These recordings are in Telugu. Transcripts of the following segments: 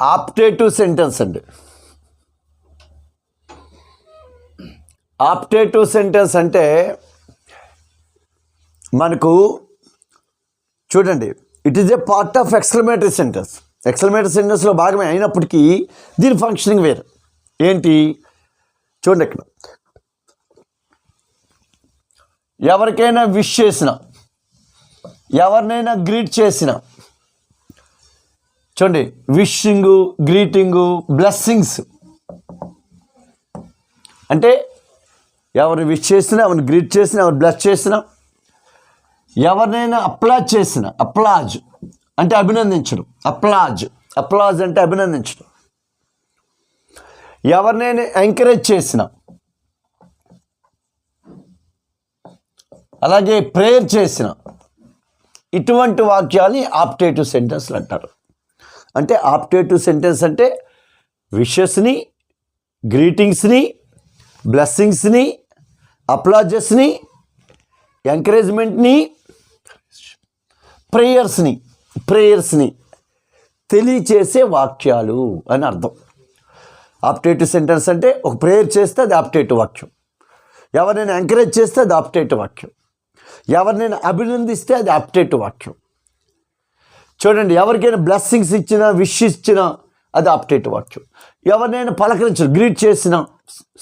ఆప్టేటివ్ సెంటెన్స్ అండి. ఆప్టేటివ్ సెంటెన్స్ అంటే మనకు చూడండి, it is a part of exclamatory sentence. Exclamatory సెంటెన్స్లో భాగమే అయినప్పటికీ దీని ఫంక్షనింగ్ వేరు. ఏంటి చూడండి, ఇక్కడ ఎవరికైనా విష్ చేసిన, ఎవరినైనా గ్రీట్ చేసిన, చూడండి విషింగు, గ్రీటింగు, బ్లెస్సింగ్స్ అంటే ఎవరు విష్ చేసినా, ఎవరిని గ్రీట్ చేసినా, ఎవరు బ్లెస్ చేసినా, ఎవరినైనా అప్లాజ్ చేసిన, అప్లాజ్ అంటే అభినందించడం, అప్లాజ్ అంటే అభినందించడం, ఎవరినైనా ఎంకరేజ్ చేసిన, అలాగే ప్రేయర్ చేసిన, ఇటువంటి వాక్యాన్ని ఆప్టేటివ్ సెంటెన్స్లు అంటారు. అంటే ఆప్టేటివ్ సెంటెన్స్ అంటే విషెస్ని, గ్రీటింగ్స్ని, బ్లెస్సింగ్స్ని, అప్లాజెస్ని, ఎంకరేజ్మెంట్ని, ప్రేయర్స్ని తెలియచేసే వాక్యాలు అని అర్థం. ఆప్టేటివ్ సెంటెన్స్ అంటే ఒక ప్రేయర్ చేస్తే అది ఆప్టేటివ్ వాక్యం, ఎవరినైనా ఎంకరేజ్ చేస్తే అది ఆప్టేటివ్ వాక్యం, ఎవరినైనా అభినందిస్తే అది ఆప్టేటివ్ వాక్యం. చూడండి, ఎవరికైనా బ్లెస్సింగ్స్ ఇచ్చినా, విష్ ఇచ్చినా అది ఆప్టేటివ్ వాక్యం, ఎవరినైనా పలకరించిన, గ్రీట్ చేసిన,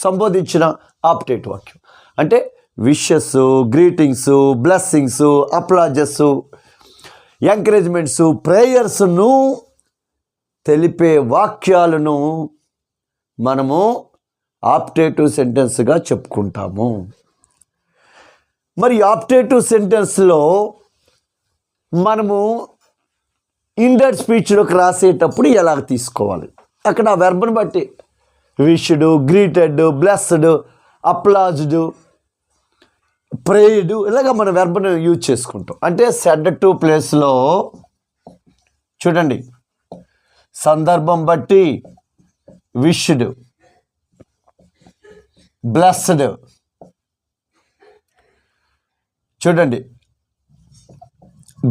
సంబోధించిన ఆప్టేటివ్ వాక్యం. అంటే wishes, greetings, blessings, applauses, encouragements, ప్రేయర్స్ను తెలిపే వాక్యాలను మనము ఆప్టేటివ్ సెంటెన్స్గా చెప్పుకుంటాము. మరి ఆప్టేటివ్ సెంటెన్స్లో మనము ఇండైరెక్ట్ స్పీచ్లోకి రాసేటప్పుడు ఎలా తీసుకోవాలి, అక్కడ ఆ వెర్బ్ని బట్టి విష్డ్, గ్రీటెడ్, బ్లెస్డ్, అప్లాజ్డ్, ప్రేయిడ్ ఇలాగ మన వెర్బ్ని యూజ్ చేసుకుంటాం. అంటే సెడ్ టు ప్లేస్లో చూడండి, సందర్భం బట్టి విష్డ్, బ్లెస్డ్, చూడండి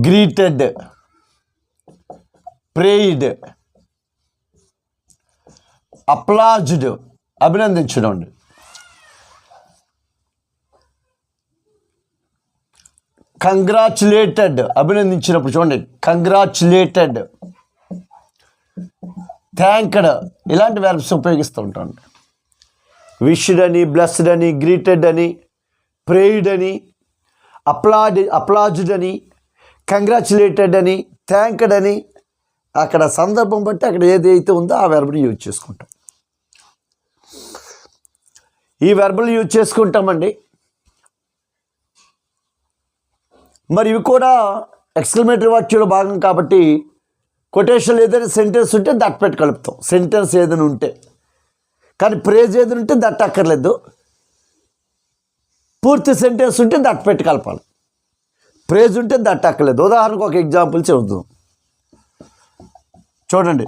గ్రీటెడ్, ప్రేయిడ్, అప్లాజ్డ్ అభినందించడం అండి, కంగ్రాచులేటెడ్ అభినందించినప్పుడు చూడండి కంగ్రాచులేటెడ్, థ్యాంక్డ్ ఇలాంటి వెర్బ్స్ ఉపయోగిస్తూ ఉంటాం. విష్డ్ అని, బ్లెస్డ్ అని, గ్రీటెడ్ అని, ప్రేయిడ్ అని, అప్లాజ్డ్ అని, కంగ్రాచులేటెడ్ అని, థ్యాంక్డ్ అని అక్కడ సందర్భం బట్టి అక్కడ ఏదైతే ఉందో ఆ వెర్బ్ని యూజ్ చేసుకుంటాం. ఈ వెర్బ్లు యూజ్ చేసుకుంటామండి. మరి ఇవి కూడా ఎక్స్క్లమేటరీ వాక్యంలో భాగం కాబట్టి కొటేషన్లు ఏదైనా సెంటెన్స్ ఉంటే దట్ పెట్టి కలుపుతాం. సెంటెన్స్ ఏదైనా ఉంటే, కానీ ప్రేజ్ ఏదైనా ఉంటే దట్ అక్కర్లేదు. పూర్తి సెంటెన్స్ ఉంటే దట్ పెట్టి కలపాలి. ప్రేజ్ ఉంటే దట్ అక్కర్లేదు. ఉదాహరణకు ఒక ఎగ్జాంపుల్ చెబుతాం. చూడండి,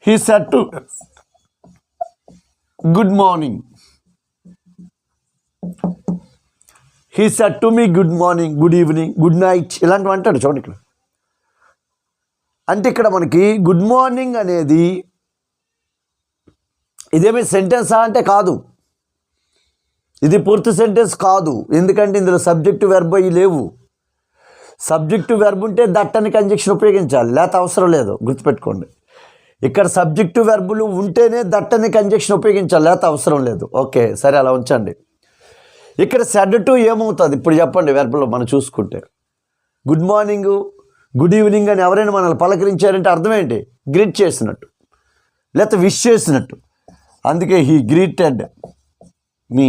he said to good morning, he said to me good morning, good evening, good night ఇలాంటివి అంటాడు. చూడండి ఇక్కడ, అంటే ఇక్కడ మనకి గుడ్ మార్నింగ్ అనేది ఇదేమీ సెంటెన్సా అంటే కాదు, ఇది పూర్తి సెంటెన్స్ కాదు. ఎందుకంటే ఇందులో సబ్జెక్టు వెర్బ్ అవి లేవు. సబ్జెక్టు వెర్బ్ ఉంటే దట్ అని కంజంక్షన్ ఉపయోగించాలి, లేకపోతే అవసరం లేదు. గుర్తుపెట్టుకోండి, ఇక్కడ సబ్జెక్టు వెర్బులు ఉంటేనే దట్ అని కంజంక్షన్ ఉపయోగించాలి, లేకపోతే అవసరం లేదు. ఓకే, సరే అలా ఉంచండి. ఇక్కడ సెడ్ టు ఏమవుతుంది ఇప్పుడు చెప్పండి. వెర్బులో మనం చూసుకుంటే గుడ్ మార్నింగ్, గుడ్ ఈవినింగ్ అని ఎవరైనా మనల్ని పలకరించారంటే అర్థం ఏంటి? గ్రీట్ చేసినట్టు, లేకపోతే విష్ చేసినట్టు. అందుకే హీ గ్రీటెడ్ మీ,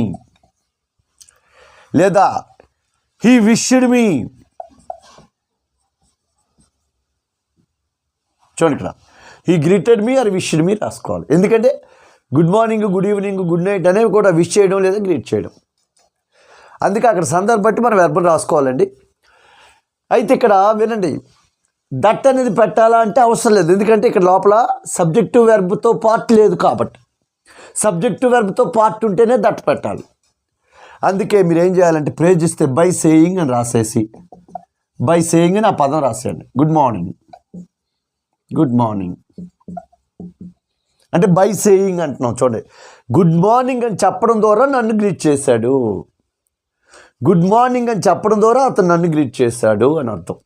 లేదా హీ విష్డ్ మీ. చూడండి ఇక్కడ he greeted me or wished me రాసుకోవాలి. ఎందుకంటే good morning, good evening, good night అనేవి కూడా విష్ చేయడం లేదా గ్రీట్ చేయడం. అందుకే అక్కడ సందర్భం బట్టి మనం వెర్బ్ రాసుకోవాలండి. అయితే ఇక్కడ వినండి, దట్ అనేది పెట్టాలా అంటే అవసరం లేదు. ఎందుకంటే ఇక్కడ లోపల సబ్జెక్టివ్ వెర్బ్తో పార్ట్ లేదు కాబట్టి. సబ్జెక్టివ్ వెర్బ్తో పార్ట్ ఉంటేనే దట్ పెట్టాలి. అందుకే మీరు ఏం చేయాలంటే ప్రేజ్ ఇస్తే బై సేయింగ్ అని రాసేసి, బై సేయింగ్ అని ఆ పదం రాసేయండి. గుడ్ మార్నింగ్, గుడ్ మార్నింగ్ అంటే బై సేయింగ్ అంటున్నాం. చూడండి, గుడ్ మార్నింగ్ అని చెప్పడం ద్వారా నన్ను గ్రీట్ చేశాడు. గుడ్ మార్నింగ్ అని చెప్పడం ద్వారా అతను నన్ను గ్రీట్ చేశాడు అని అర్థం.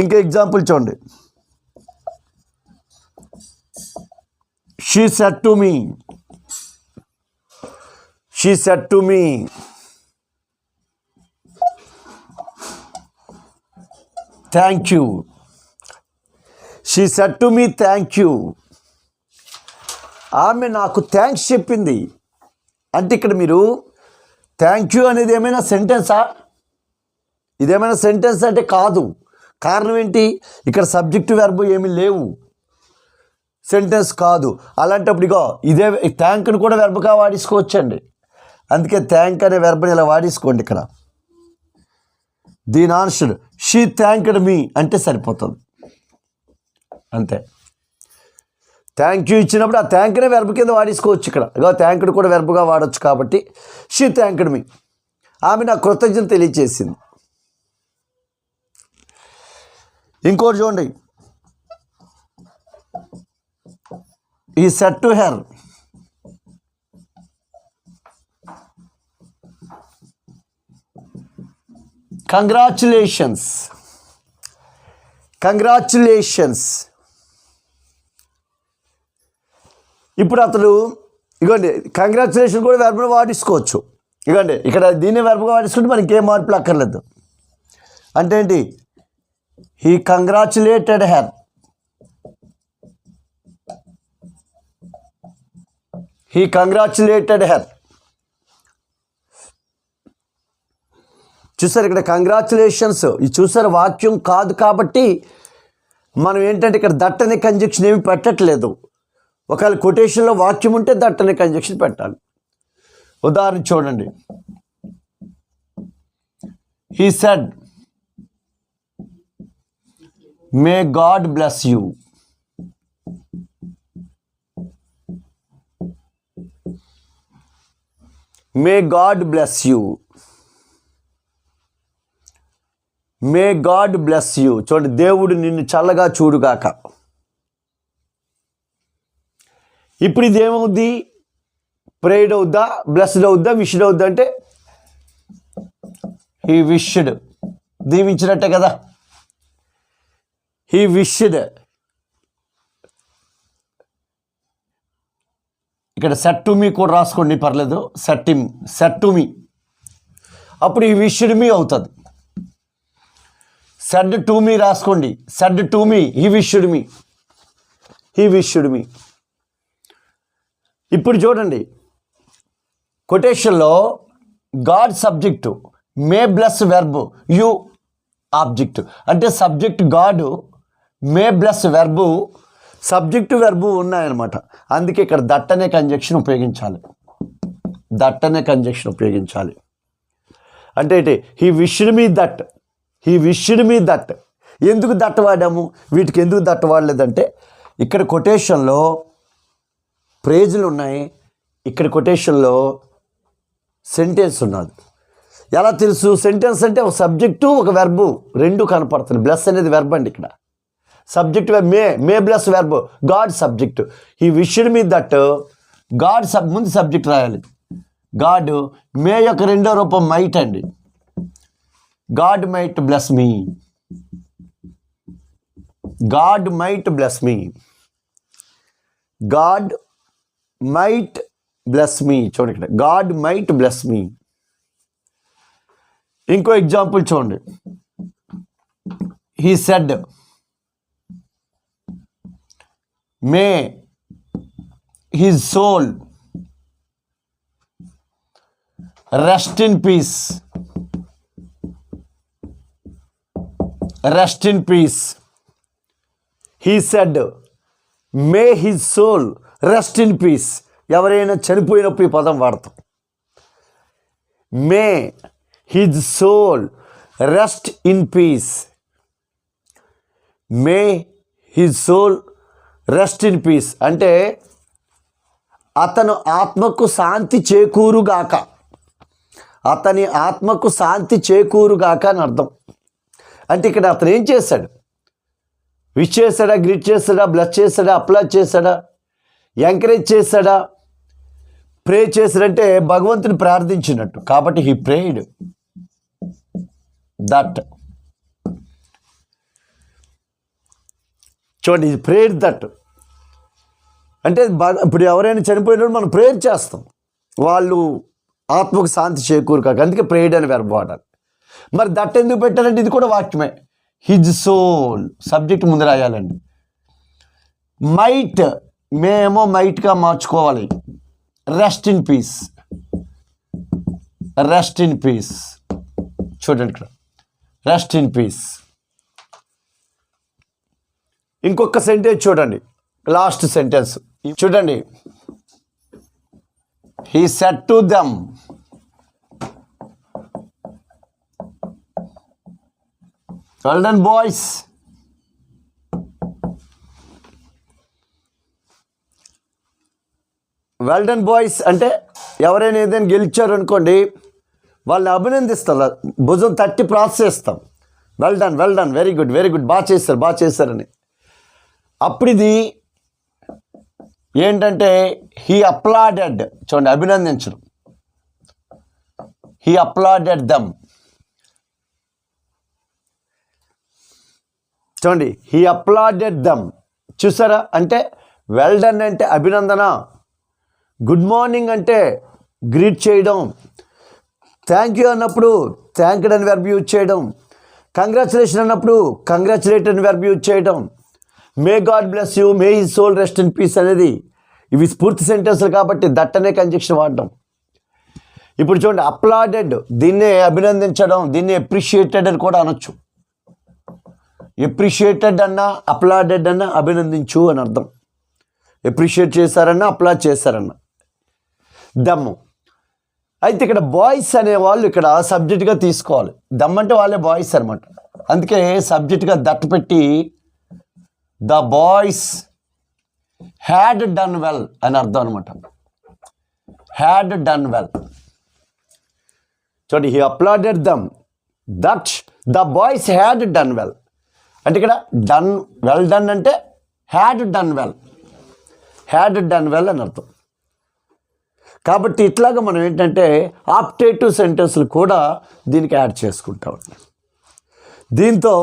ఇంకా ఎగ్జాంపుల్ చూడండి. She said to me, she said to me, thank you. She said to me thank you. ఆమె నాకు థ్యాంక్స్ చెప్పింది. అంటే ఇక్కడ మీరు థ్యాంక్ యూ అనేది ఏమైనా సెంటెన్సా? ఇదేమైనా సెంటెన్స్ అంటే కాదు. కారణం ఏంటి? ఇక్కడ సబ్జెక్టు వెర్బ్ ఏమీ లేవు, సెంటెన్స్ కాదు. అలాంటప్పుడు ఇగో ఇదే థ్యాంక్ని కూడా వెర్బ్గా వాడేసుకోవచ్చండి. అందుకే థ్యాంక్ అనే వెర్బ్ని ఇలా వాడేసుకోండి. ఇక్కడ దీని ఆన్సర్ షీ థ్యాంక్డ్ మీ అంటే సరిపోతుంది, అంతే. థ్యాంక్ యూ ఇచ్చినప్పుడు ఆ థ్యాంక్నే వెర్బ్ కింద వాడేసుకోవచ్చు. ఇక్కడ ఇగో థ్యాంక్డ్ కూడా వెర్బ్గా వాడచ్చు కాబట్టి షీ థ్యాంక్డ్ మీ, ఆమె నా కృతజ్ఞత తెలియజేసింది. ఇంకోటి చూడండి. He said to her, congratulations, congratulations. ఇప్పుడు అతడు ఇగోండి కంగ్రాచులేషన్ కూడా వెర్బ్ను వాడేసుకోవచ్చు. ఇగోండి ఇక్కడ దీన్ని వెర్బ్గా వాడేసుకుంటే మనకి ఇంకేం మార్పులు అక్కర్లేదు. అంటే ఏంటి? He congratulated her, he congratulated her. చూసారు ఇక్కడ కంగ్రాచులేషన్స్, ఇది చూసారు వాక్యం కాదు కాబట్టి మనం ఏంటంటే ఇక్కడ దట్ అనే కంజంక్షన్ ఏమి పెట్టట్లేదు. ఒకవేళ కొటేషన్లో వాక్యం ఉంటే దట్ అనే కంజంక్షన్ పెట్టాలి. ఉదాహరణ చూడండి. He said May God bless you. May God bless you, May God bless you. చూడండి, దేవుడు నిన్ను చల్లగా చూడుగాక. ఇప్పుడు ఇది ఏమవుద్ది? ప్రేయడ్ అవుద్దా, బ్లెస్డ్ అవుద్దా, విష్డ్ అవుద్దా? అంటే హీ విష్డ్, దీవించినట్టే కదా. He wished. ఇక్కడ సెట్ టు మీ కూడా రాసుకోండి, పర్లేదు. సెట్ టు మీ, అప్పుడు ఈ విష్డ్ మీ అవుతుంది. సెడ్ టు మీ రాసుకోండి, said to me, he wished me, he wished me. ఇప్పుడు చూడండి, కొటేషన్లో God subject, may bless verb, you object. అంటే subject God, may bless verb, subject verb ఉన్నాయన్నమాట. అందుకే ఇక్కడ దట్ అనే కంజంక్షన్ ఉపయోగించాలి, దట్ అనే కంజంక్షన్ ఉపయోగించాలి. అంటే ఏంటి? He wished me that, he wished me that. ఎందుకు దట్ వాడాము? వీటికి ఎందుకు దట్ వాడలేదంటే ఇక్కడ కొటేషన్లో ప్రేజులు ఉన్నాయి, ఇక్కడ కొటేషన్లో సెంటెన్స్ ఉన్నది. ఎలా తెలుసు? సెంటెన్స్ అంటే ఒక సబ్జెక్టు ఒక వెర్బు రెండు కనపడుతుంది. బ్లెస్ అనేది వెర్బ్ అండి. ఇక్కడ subject may bless verb, God subject. He wished me that, God ముందు సబ్జెక్ట్ రాయాలి. గాడ్, మే యొక్క రెండో రూపం మైట్ అండి. God might bless me, God might bless me, God might bless me. చూడండి ఇక్కడ గాడ్ మైట్ బ్లెస్ మీ. ఇంకో ఎగ్జాంపుల్ చూడండి. He said may his soul rest in peace, rest in peace. He said may his soul rest in peace. ఎవరైనా చనిపోయినప్పుడు ఈ పదం వాడతాం. మే his soul rest in peace, may his soul rest in peace అంటే అతను ఆత్మకు శాంతి చేకూరుగాక, అతని ఆత్మకు శాంతి చేకూరుగాక అని అర్థం. అంటే ఇక్కడ అతను ఏం చేశాడు? విష్ చేశాడా, గ్రిట్ చేశాడా, బ్లెస్ చేశాడా, అప్లాజ్ చేశాడా, ఎంకరేజ్ చేశాడా, ప్రే చేశాడంటే భగవంతుని ప్రార్థించినట్టు. కాబట్టి హీ ప్రేయిడ్ దట్. చూడండి, ఇది ప్రేయర్ దట్ అంటే ఇప్పుడు ఎవరైనా చనిపోయినప్పుడు మనం ప్రేయర్ చేస్తాం, వాళ్ళు ఆత్మకు శాంతి చేకూరుకాక, అందుకే ప్రేయడ్ అని వెర్బ్ వాడాలి. మరి దట్ ఎందుకు పెట్టారంటే ఇది కూడా వాక్యమే. హిజ్ సోల్ సబ్జెక్ట్ ముందు రాయాలండి. మైట్ మేమేమో మైట్గా మార్చుకోవాలి. Rest in peace, rest in peace. చూడండి ఇక్కడ రెస్ట్ ఇన్ పీస్. ఇంకొక సెంటెన్స్ చూడండి, లాస్ట్ సెంటెన్స్ చూడండి. He said to them, well done boys. Well done boys అంటే ఎవరైనా ఏదైనా గెలిచారు అనుకోండి, వాళ్ళని అభినందిస్తాం, భుజం తట్టి ప్రోత్సహిస్తాం. Well done, well done, very good, very good, బాగా చేశారు, బాగా చేశారని. అప్పుడు ఇది ఏంటంటే హీ అప్లాడెడ్. చూడండి, అభినందించడం. He applauded them. చూడండి, హీ అప్లాడెడ్ దమ్. చూసారా? అంటే వెల్ డన్ అంటే అభినందన, గుడ్ మార్నింగ్ అంటే గ్రీట్ చేయడం, థ్యాంక్ యూ అన్నప్పుడు థ్యాంక్డ్ అని వెర్బ్ యూజ్ చేయడం, కంగ్రాచులేషన్ అన్నప్పుడు కంగ్రాచులేట్ అని వెర్బ్ యూజ్ చేయడం, may God bless you, may his soul rest in peace అనేది ఇవి స్ఫూర్తి సెంటెన్స్లు కాబట్టి దట్ అనే కంజంక్షన్ వాడడం. ఇప్పుడు చూడండి, అప్లాడెడ్ దీన్నే అభినందించడం, దీన్ని ఎప్రిషియేటెడ్ అని కూడా అనొచ్చు. ఎప్రిషియేటెడ్ అన్నా అప్లాడెడ్ అన్నా అభినందించు అని అర్థం. ఎప్రిషియేట్ చేశారన్నా అప్లాడ్ చేశారన్నా. దమ్ము అయితే ఇక్కడ బాయ్స్ అనేవాళ్ళు ఇక్కడ సబ్జెక్ట్గా తీసుకోవాలి. దమ్ అంటే వాళ్ళే బాయ్స్ అనమాట. అందుకే సబ్జెక్ట్గా దట్ పెట్టి the boys had done well అని అర్థం అనమాట. Had done well. చూడండి, he applauded them that the boys had done well. అంటే ఇక్కడ డన్, వెల్ డన్ అంటే had done well, had done well అని అర్థం. కాబట్టి ఇట్లాగా మనం ఏంటంటే ఆప్టేటివ్ సెంటెన్స్లు కూడా దీనికి యాడ్ చేసుకుంటాం. దీంతో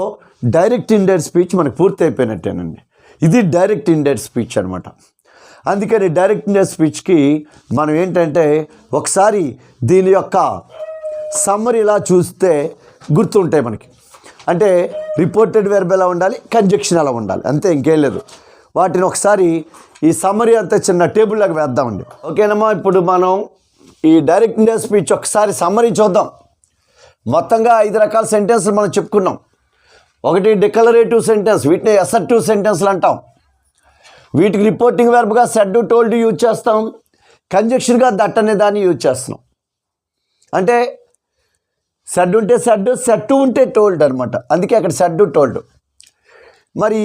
డైరెక్ట్ ఇండైరెక్ట్ స్పీచ్ మనకు పూర్తి అయిపోయినట్టేనండి. ఇది డైరెక్ట్ ఇండైరెక్ట్ స్పీచ్ అనమాట. అందుకని డైరెక్ట్ ఇండైరెక్ట్ స్పీచ్కి మనం ఏంటంటే ఒకసారి దీని యొక్క సమ్మరీ ఇలా చూస్తే గుర్తుంటాయి మనకి. అంటే రిపోర్టెడ్ వెర్బ్ ఎలా ఉండాలి, కంజంక్షన్ ఎలా ఉండాలి, అంతే, ఇంకేం లేదు. వాటిని ఒకసారి ఈ సమ్మరీ అంతా చిన్న టేబుల్ లాగా వేద్దామండి. ఓకేనమ్మా? ఇప్పుడు మనం ఈ డైరెక్ట్ ఇండైరెక్ట్ స్పీచ్ ఒకసారి సమ్మరీ చూద్దాం. మొత్తంగా 5 రకాల సెంటెన్స్లు మనం చెప్పుకున్నాం. ఒకటి డిక్లరేటివ్ సెంటెన్స్, వీటిని అసర్టివ్ సెంటెన్స్లు అంటాం. వీటికి రిపోర్టింగ్ వెర్బ్గా సెడ్, టోల్డ్ యూజ్ చేస్తాం. కంజంక్షన్గా దట్ అనే దాన్ని యూజ్ చేస్తున్నాం. అంటే సెడ్ ఉంటే సెడ్, సెట్ ఉంటే టోల్డ్ అనమాట. అందుకే అక్కడ సెడ్, టోల్డ్. మరి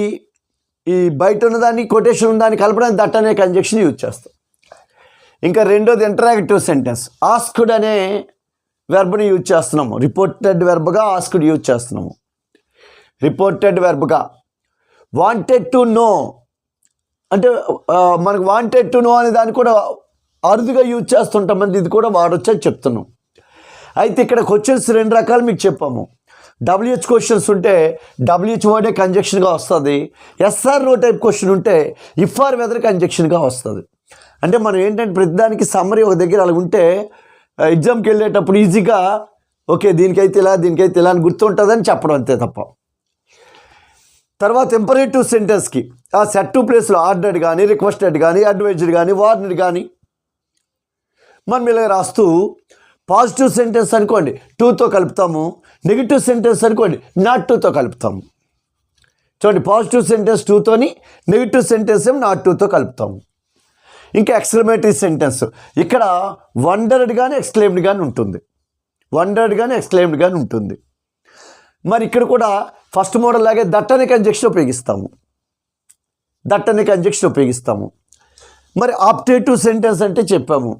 ఈ బయట ఉన్నదాన్ని కొటేషన్ ఉన్నదాన్ని కలపడానికి దట్ అనే కంజంక్షన్ యూజ్ చేస్తాం. ఇంకా రెండోది ఇంటరాక్టివ్ సెంటెన్స్, ఆస్క్డ్ అనే వెర్బ్ని యూజ్ చేస్తున్నాము. రిపోర్టెడ్ వెర్బ్గా ఆస్క్డ్ యూజ్ చేస్తున్నాము. రిపోర్టెడ్ వెర్బ్గా వాంటెడ్ టు నో అంటే మనకు వాంటెడ్ టు నో అనే దాన్ని కూడా అరుదుగా యూజ్ చేస్తుంటాం. ఇది కూడా వాడొచ్చని చెప్తున్నాం. అయితే ఇక్కడ క్వశ్చన్స్ 2 రకాలు మీకు చెప్పాము. WH క్వశ్చన్స్ ఉంటే WH వర్డే కంజంక్షన్గా వస్తుంది. SRO టైప్ క్వశ్చన్ ఉంటే ఇఫ్ ఆర్ వెదర్ కంజంక్షన్గా వస్తుంది. అంటే మనం ఏంటంటే ప్రతిదానికి సమ్మరీ ఒక దగ్గర అలా ఉంటే ఎగ్జామ్కి వెళ్ళేటప్పుడు ఈజీగా ఓకే దీనికైతే ఇలా, దీనికైతే ఇలా అని గుర్తుంటుందని చెప్పడం, అంతే తప్ప. తర్వాత ఇంపరేటివ్ సెంటెన్స్కి ఆ సెట్ టు ప్లేస్లో ఆర్డర్డ్ కానీ, రిక్వెస్టెడ్ కానీ, అడ్వైజ్డ్ కానీ, వార్నెడ్ కానీ మనం ఇలా రాస్తూ, పాజిటివ్ సెంటెన్స్ అనుకోండి టూతో కలుపుతాము, నెగిటివ్ సెంటెన్స్ అనుకోండి నాట్ టూతో కలుపుతాము. చూడండి, పాజిటివ్ సెంటెన్స్ 2తోని, నెగిటివ్ సెంటెన్స్ ఏమో నాట్ 2తో కలుపుతాము. ఇంకా ఎక్స్క్లమేటరీ సెంటెన్స్ ఇక్కడ వండర్డ్ కానీ ఎక్స్క్లెయిమ్డ్ కానీ ఉంటుంది. వండర్డ్ కానీ ఎక్స్క్లెయిమ్డ్ కానీ ఉంటుంది. మరి ఇక్కడ కూడా ఫస్ట్ మోడల్ లాగే దట్ అనే కంజంక్షన్ ఉపయోగిస్తాము. దట్ అనే కంజంక్షన్ ఉపయోగిస్తాము. మరి ఆప్టేటివ్ సెంటెన్స్ అంటే చెప్పాము.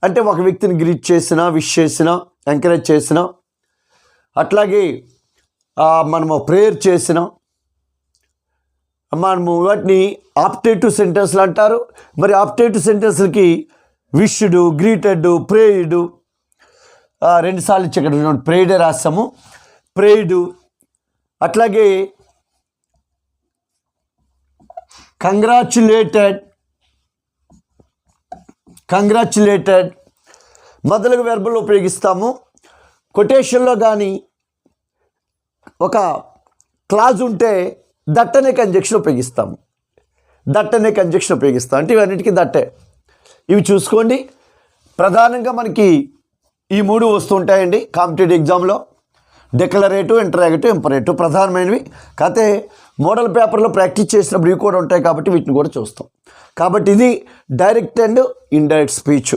అంటే ఒక వ్యక్తిని గ్రీట్ చేసినా, విష్ చేసినా, ఎంకరేజ్ చేసినా, అట్లాగే మనము ప్రేయర్ చేసినా, మనము వాటిని ఆప్టేటివ్ సెంటెన్స్లు అంటారు. మరి ఆప్టేటివ్ సెంటెన్స్లకి విష్డ్, గ్రీటెడ్, ప్రేయిడ్, 2 సార్లు ఇచ్చి ఇక్కడ ప్రేయిడే రాస్తాము, ప్రేయిడ్. అట్లాగే కంగ్రాచులేటెడ్ మొదలగు వెర్బులు ఉపయోగిస్తాము. కొటేషన్లో కానీ ఒక క్లాజ్ ఉంటే దట్ అనే కంజంక్షన్ ఉపయోగిస్తాము. అంటే ఇవన్నిటికీ దట్టే. ఇవి చూసుకోండి. ప్రధానంగా మనకి ఈ 3 వస్తుంటాయండి కాంపిటేటివ్ ఎగ్జామ్లో. డిక్లరేటివ్, ఇంటరాగేటివ్, ఇంపరేటివ్ ప్రధానమైనవి. కాకపోతే మోడల్ పేపర్లో ప్రాక్టీస్ చేసినప్పుడు ఇవి కూడా ఉంటాయి కాబట్టి వీటిని కూడా చూస్తాం. కాబట్టి ఇది డైరెక్ట్ అండ్ ఇండైరెక్ట్ స్పీచ్.